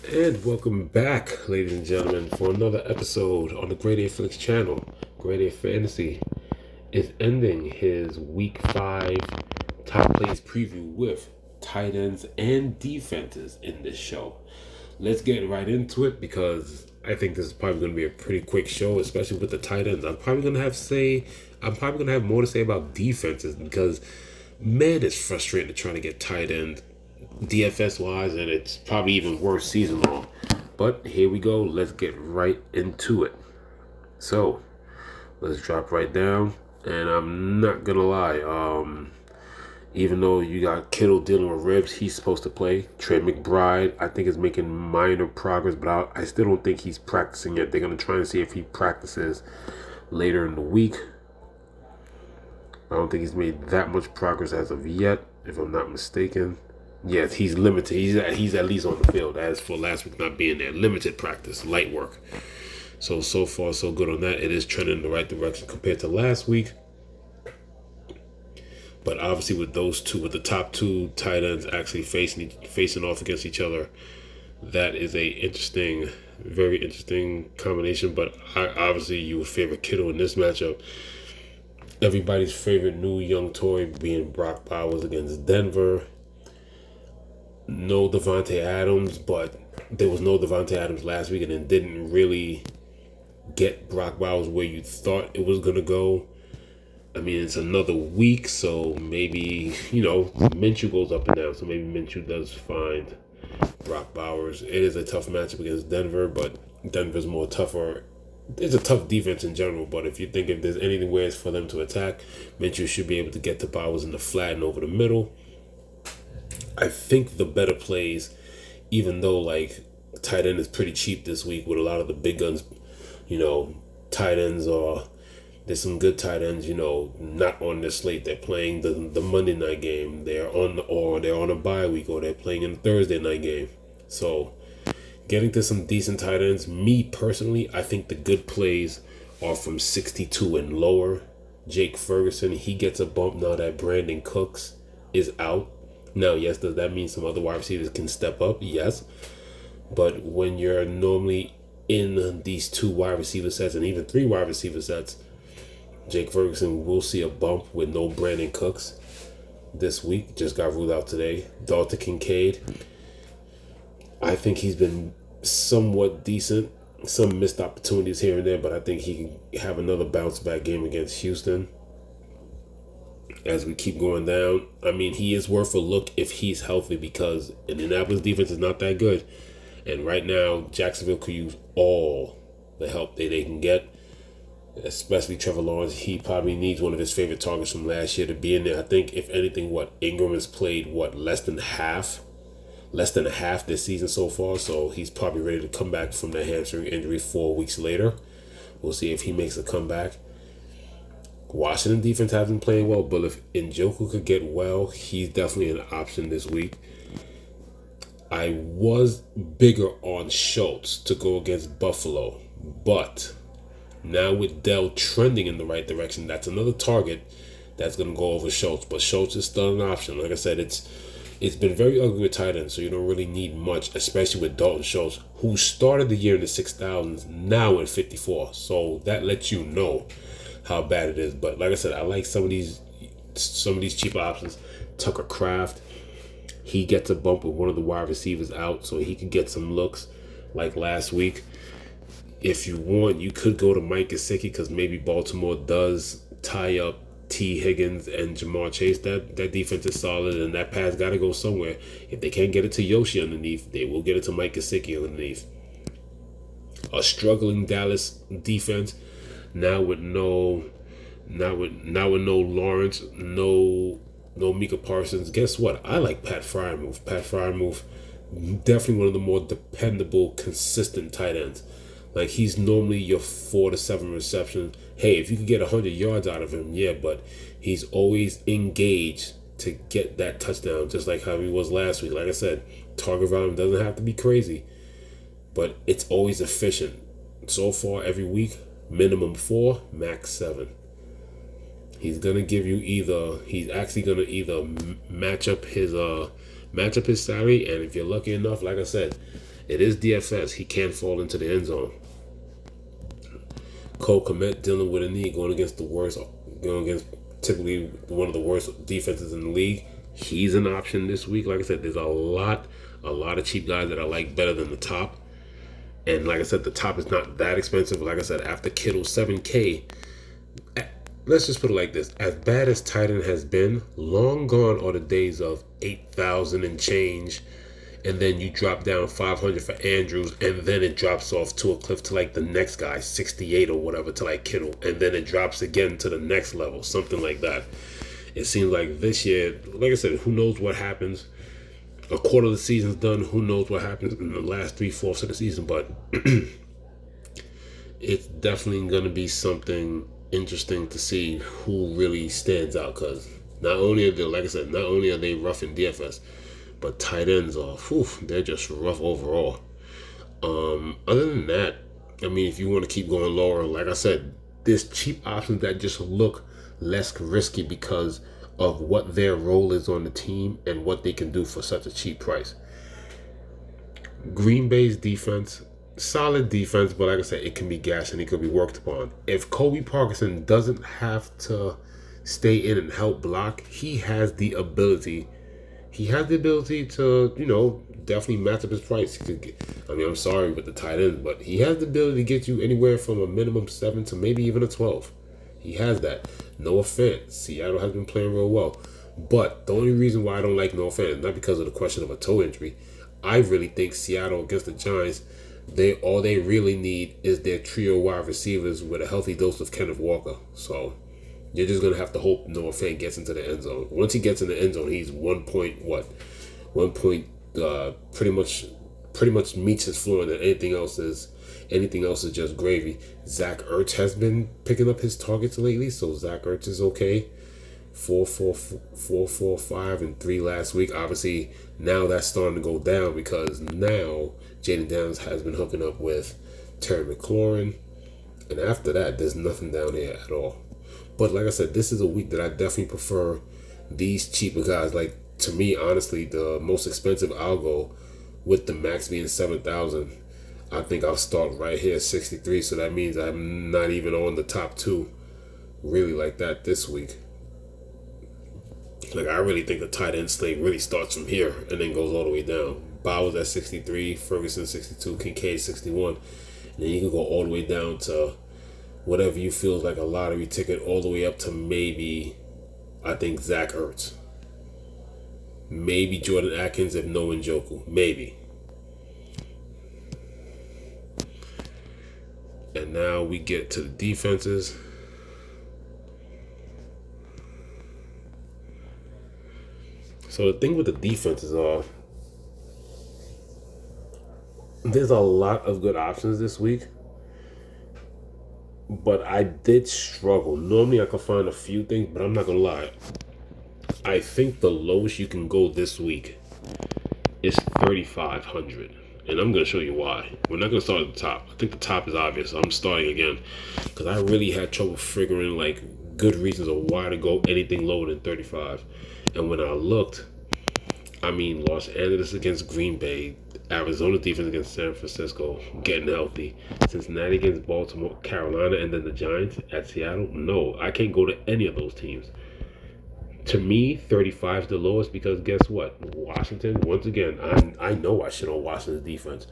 And welcome back, ladies and gentlemen, for another episode on the Great A Flicks channel. Great A Fantasy is ending his Week 5 top plays preview with tight ends and defenses in this show. Let's get right into it because I think this is probably going to be a pretty quick show, especially with the tight ends. I'm probably going to have more to say about defenses because man, it's frustrating trying to get tight end DFS wise, and it's probably even worse season long. But here we go. Let's get right into it. So let's drop right down. And I'm not gonna lie. Even though you got Kittle dealing with ribs, he's supposed to play. Trey McBride, I think, is making minor progress, but I still don't think he's practicing yet. They're gonna try and see if he practices later in the week. I don't think he's made that much progress as of yet, if I'm not mistaken. Yes, he's limited. He's at least on the field. As for last week not being there, limited practice, light work. So far so good on that. It is trending in the right direction compared to last week. But obviously with those two, with the top two tight ends actually facing off against each other, that is very interesting combination. But obviously you would favor Kittle in this matchup. Everybody's favorite new young toy being Brock Bowers against Denver. No Devontae Adams, but there was no Devontae Adams last week, and it didn't really get Brock Bowers where you thought it was going to go. I mean, it's another week, so maybe, Minshew goes up and down, so maybe Minshew does find Brock Bowers. It is a tough matchup against Denver, but Denver's more tougher. It's a tough defense in general, but if you think if there's anything ways for them to attack, Minshew should be able to get to Bowers in the flat and over the middle. I think the better plays, even though like tight end is pretty cheap this week with a lot of the big guns, tight ends are there's some good tight ends, not on the slate. They're playing the Monday night game. They're on a bye week, or they're playing in the Thursday night game. So getting to some decent tight ends, me personally, I think the good plays are from 62 and lower. Jake Ferguson, he gets a bump now that Brandon Cooks is out. Now, yes, does that mean some other wide receivers can step up? Yes. But when you're normally in these two wide receiver sets and even three wide receiver sets, Jake Ferguson will see a bump with no Brandon Cooks this week. Just got ruled out today. Dalton Kincaid, I think he's been somewhat decent. Some missed opportunities here and there, but I think he can have another bounce back game against Houston. As we keep going down, I mean, he is worth a look if he's healthy because Indianapolis defense is not that good. And right now, Jacksonville could use all the help they can get, especially Trevor Lawrence. He probably needs one of his favorite targets from last year to be in there. I think, if anything, Ingram has played, less than half this season so far. So he's probably ready to come back from the hamstring injury 4 weeks later. We'll see if he makes a comeback. Washington defense hasn't played well, but if Njoku could get well, he's definitely an option this week. I was bigger on Schultz to go against Buffalo, but now with Dell trending in the right direction, that's another target that's going to go over Schultz. But Schultz is still an option. Like I said, it's been very ugly with tight ends, so you don't really need much, especially with Dalton Schultz, who started the year in the 6,000s, now at 54. So that lets you know how bad it is. But like I said, I like some of these cheaper options. Tucker Kraft, he gets a bump with one of the wide receivers out, so he can get some looks like last week. If you want, you could go to Mike Gesicki because maybe Baltimore does tie up T. Higgins and Jamar Chase. That defense is solid, and that pass got to go somewhere. If they can't get it to Yoshi underneath, they will get it to Mike Gesicki underneath. A struggling Dallas defense. Now with no Lawrence, no Micah Parsons. Guess what? I like Pat Freirmuth. Pat Freirmuth, definitely one of the more dependable, consistent tight ends. Like, he's normally your 4 to 7 receptions. Hey, if you could get 100 yards out of him, yeah, but he's always engaged to get that touchdown, just like how he was last week. Like I said, target volume doesn't have to be crazy, but it's always efficient. So far, every week, minimum 4, max 7. He's gonna give you he's actually gonna either match up his salary, and if you're lucky enough, like I said, It is DFS. He can fall into the end zone. Cole Kmet dealing with a knee, going against typically one of the worst defenses in the league. He's an option this week. Like I said, there's a lot of cheap guys that I like better than the top. And like I said, the top is not that expensive. Like I said, after Kittle, $7K. Let's just put it like this. As bad as tight end has been, long gone are the days of 8,000 and change, and then you drop down 500 for Andrews, and then it drops off to a cliff to like the next guy, 68 or whatever, to like Kittle, and then it drops again to the next level, something like that. It seems like this year, like I said, who knows what happens. A quarter of the season's done. Who knows what happens in the last 3/4 of the season, but it's definitely going to be something interesting to see who really stands out, because not only are they rough in DFS, but tight ends are, they're just rough overall. Other than that, I mean, if you want to keep going lower, like I said, there's cheap options that just look less risky because of what their role is on the team and what they can do for such a cheap price. Green Bay's defense, solid defense, but like I said, it can be gashed and it could be worked upon. If Kobe Parkinson doesn't have to stay in and help block, he has the ability to, definitely match up his price. I'm sorry with the tight end, but he has the ability to get you anywhere from a minimum 7 to maybe even a 12. He has that. Noah Fant, Seattle has been playing real well. But the only reason why I don't like Noah Fant is not because of the question of a toe injury. I really think Seattle against the Giants, all they really need is their trio wide receivers with a healthy dose of Kenneth Walker. So you're just going to have to hope Noah Fant gets into the end zone. Once he gets in the end zone, he's pretty much meets his floor, and then anything else is just gravy. Zach Ertz has been picking up his targets lately, so Zach Ertz is okay. 4, 5, and 3 last week. Obviously, now that's starting to go down because now Jaden Downs has been hooking up with Terry McLaurin, and after that, there's nothing down here at all. But like I said, this is a week that I definitely prefer these cheaper guys. Like, to me, honestly, the most expensive I'll go with the max being 7,000. I think I'll start right here, 63. So that means I'm not even on the top 2 really like that this week. Like, I really think the tight end slate really starts from here and then goes all the way down. Bowers at 63, Ferguson 62, Kincaid 61. And then you can go all the way down to whatever you feel is like a lottery ticket, all the way up to maybe, I think, Zach Ertz. Maybe Jordan Atkins if no Njoku. Maybe. And now we get to the defenses. So the thing with the defenses are, there's a lot of good options this week, but I did struggle. Normally I could find a few things, but I'm not gonna lie. I think the lowest you can go this week is 3,500, and I'm gonna show you why. We're not gonna start at the top. I think the top is obvious. So I'm starting again because I really had trouble figuring like good reasons of why to go anything lower than 35. And when I looked, I mean, Los Angeles against Green Bay, Arizona defense against San Francisco, getting healthy, Cincinnati against Baltimore, Carolina, and then the Giants at Seattle. No, I can't go to any of those teams. To me, 35 is the lowest because guess what? Washington, once again, I know I shit on Washington's defense.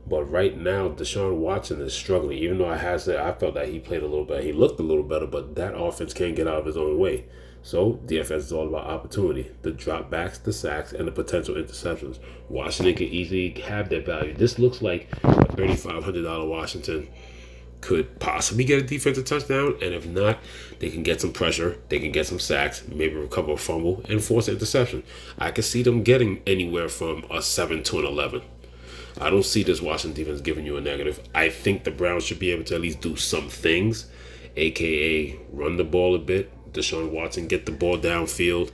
But right now, Deshaun Watson is struggling. Even though I felt that he played a little better. He looked a little better, but that offense can't get out of his own way. So, DFS is all about opportunity. The dropbacks, the sacks, and the potential interceptions. Washington can easily have that value. This looks like a $3,500 Washington could possibly get a defensive touchdown, and if not, they can get some pressure, they can get some sacks, maybe recover a fumble, and force an interception. I can see them getting anywhere from a 7 to an 11. I don't see this Washington defense giving you a negative. I think the Browns should be able to at least do some things, aka run the ball a bit. Deshaun Watson get the ball downfield.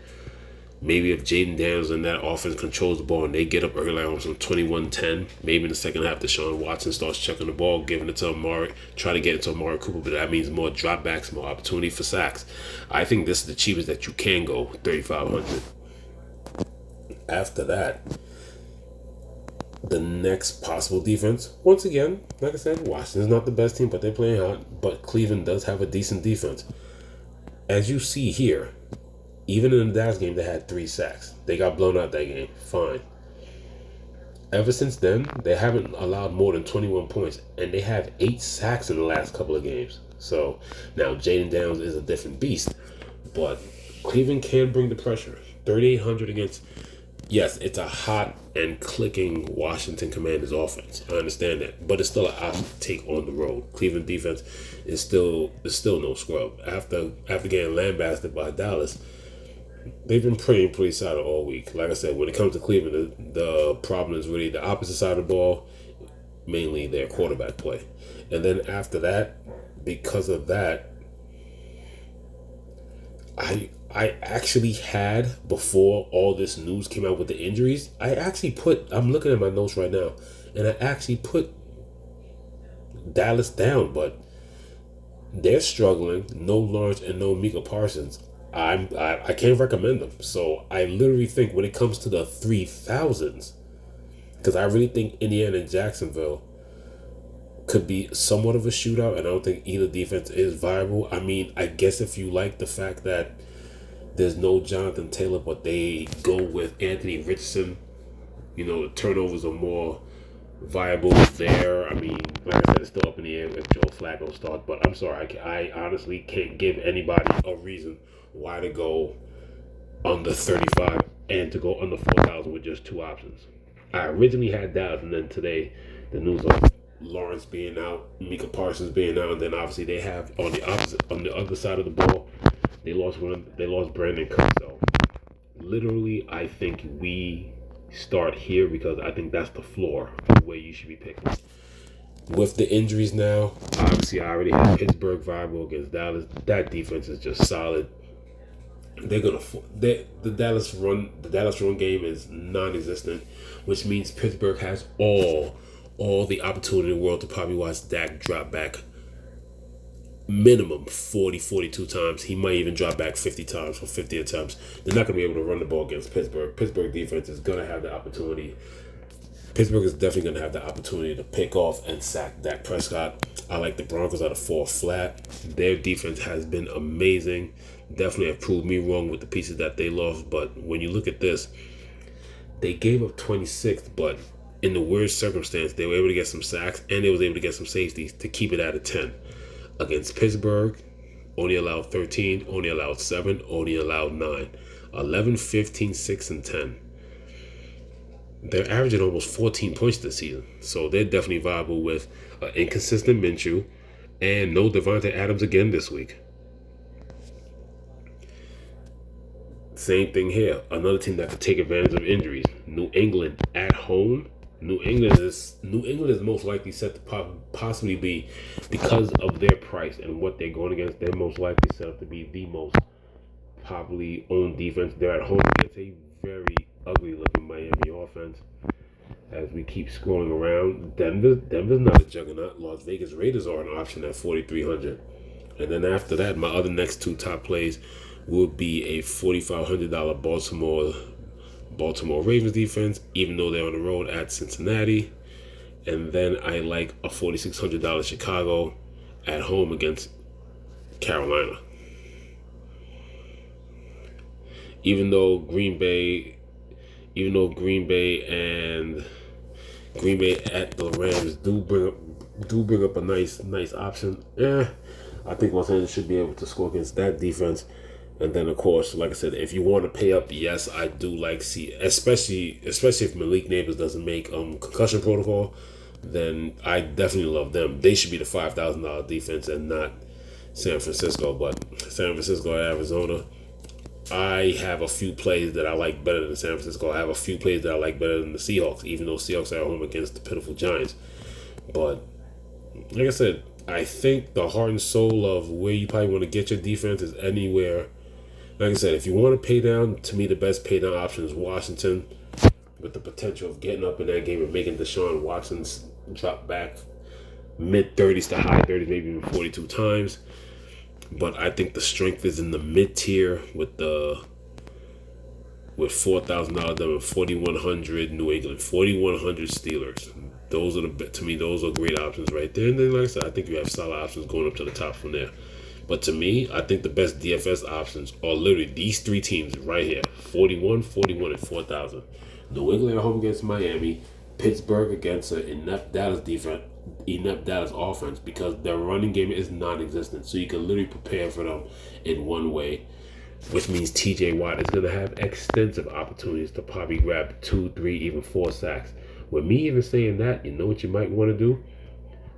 Maybe if Jaden Daniels and that offense controls the ball and they get up early on some 21-10, maybe in the second half, Deshaun Watson starts checking the ball, giving it to Amari, try to get it to Amari Cooper, but that means more dropbacks, more opportunity for sacks. I think this is the cheapest that you can go, $3,500. After that, The next possible defense, once again, like I said, Washington's not the best team, but they're playing hot. But Cleveland does have a decent defense. As you see here, even in the Dallas game, they had 3 sacks. They got blown out that game. Fine. Ever since then, they haven't allowed more than 21 points, and they have 8 sacks in the last couple of games. So now Jaden Downs is a different beast, but Cleveland can bring the pressure. 3,800 against, yes, it's a hot and clicking Washington Commanders offense. I understand that, but it's still an option to take on the road. Cleveland defense is still no scrub. After getting lambasted by Dallas, they've been pretty solid all week. Like I said, when it comes to Cleveland, the problem is really the opposite side of the ball, mainly their quarterback play. And then after that, because of that, I actually had, before all this news came out with the injuries, I'm looking at my notes right now, and I actually put Dallas down, but they're struggling. No Lawrence and no Micah Parsons. I can't recommend them. So I literally think when it comes to the 3,000s, because I really think Indiana and Jacksonville could be somewhat of a shootout, and I don't think either defense is viable. I mean, I guess if you like the fact that there's no Jonathan Taylor, but they go with Anthony Richardson, the turnovers are more viable there. I mean, like I said, it's still up in the air if Joe Flacco starts, but I'm sorry, I honestly can't give anybody a reason why to go under 35 and to go under 4,000 with just 2 options. I originally had Dallas, and then today the news of Lawrence being out, Micah Parsons being out, and then obviously they have on the other side of the ball, they lost Brandon Cook. So literally, I think we start here because I think that's the floor of where you should be picking. With the injuries now, obviously I already have Pittsburgh viable against Dallas. That defense is just solid. The Dallas run game is non-existent, which means Pittsburgh has all the opportunity in the world to probably watch Dak drop back minimum 42 times. He might even drop back 50 times for 50 attempts. They're not going to be able to run the ball against Pittsburgh. Pittsburgh defense is going to have the opportunity. Pittsburgh is definitely going to have the opportunity to pick off and sack Dak Prescott. I like the Broncos out of 4 flat. Their defense has been amazing. Definitely have proved me wrong with the pieces that they lost. But when you look at this, they gave up 26th, but in the weird circumstance, they were able to get some sacks and they was able to get some safeties to keep it at a 10. Against Pittsburgh, only allowed 13, only allowed 7, only allowed 9. 11, 15, 6, and 10. They're averaging almost 14 points this season. So they're definitely viable with an inconsistent Minshew and no Devontae Adams again this week. Same thing here. Another team that could take advantage of injuries. New England at home. New England is most likely set to possibly be, because of their price and what they're going against, they're most likely set up to be the most popularly owned defense. They're at home against a very ugly looking Miami offense. As we keep scrolling around, Denver's not a juggernaut. Las Vegas Raiders are an option at 4,300. And then after that, my other next 2 top plays will be a $4,500 Baltimore Ravens defense, even though they're on the road at Cincinnati. And then I like a $4,600 Chicago at home against Carolina. Even though Green Bay at the Rams do bring up a nice option. I think Los Angeles should be able to score against that defense. And then, of course, like I said, if you want to pay up, yes, I do like especially if Malik Neighbors doesn't make concussion protocol, then I definitely love them. They should be the $5,000 defense and not San Francisco. But San Francisco at Arizona, I have a few plays that I like better than San Francisco. I have a few plays that I like better than the Seahawks, even though Seahawks are at home against the pitiful Giants. But like I said, I think the heart and soul of where you probably want to get your defense is anywhere. Like I said, if you want to pay down, to me the best pay down option is Washington, with the potential of getting up in that game and making Deshaun Watson drop back mid-30s to high 30s, maybe even 42 times. But I think the strength is in the mid-tier with the with $4,000 down, 4,100 New England, 4,100 Steelers. Those are to me, those are great options right there. And then, like I said, I think you have solid options going up to the top from there. But to me, I think the best DFS options are literally these three teams right here: 41, 41, and 4,000. New England at home against Miami, Pittsburgh against an inept Dallas defense, inept Dallas offense, because their running game is non-existent. So you can literally prepare for them in one way, which means TJ Watt is going to have extensive opportunities to probably grab 2, 3, even 4 sacks. With me even saying that, you know what you might want to do?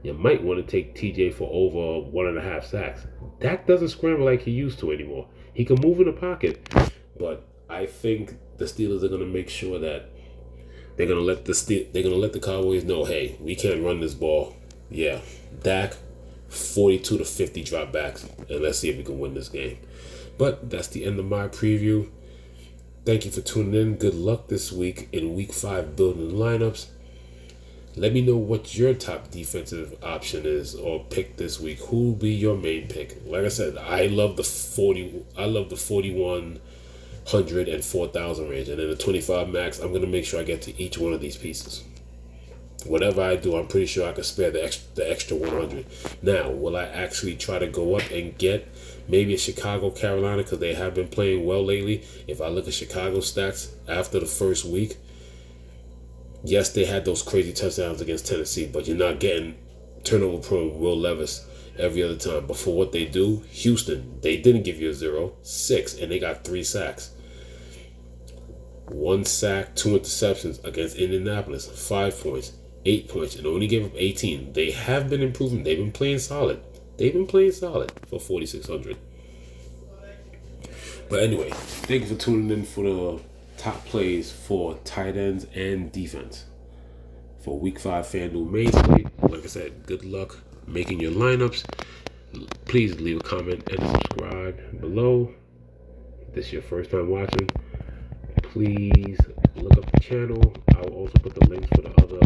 You might want to take TJ for over 1.5 sacks. Dak doesn't scramble like he used to anymore. He can move in the pocket, but I think the Steelers are going to make sure that they're going to let the Cowboys know, hey, we can't run this ball. Yeah, Dak, 42 to 50 dropbacks, and let's see if we can win this game. But that's the end of my preview. Thank you for tuning in. Good luck this week in Week 5 building lineups. Let me know what your top defensive option is or pick this week. Who will be your main pick? Like I said, I love the 4,100 and 4,000 range, and then the 25 max. I'm gonna make sure I get to each one of these pieces. Whatever I do, I'm pretty sure I can spare the extra 100. Now, will I actually try to go up and get maybe a Chicago, Carolina, because they have been playing well lately? If I look at Chicago stats after the first week, yes, they had those crazy touchdowns against Tennessee, but you're not getting turnover prone Will Levis every other time. But for what they do, Houston, they didn't give you a 0, 6, and they got 3 sacks. 1 sack, 2 interceptions against Indianapolis, 5 points, 8 points, and only gave up 18. They have been improving. They've been playing solid. For 4,600. But anyway, thank you for tuning in for the top plays for tight ends and defense for Week 5 FanDuel main slate. Like I said, good luck making your lineups. Please leave a comment and subscribe below. If this is your first time watching, please look up the channel. I will also put the links for the other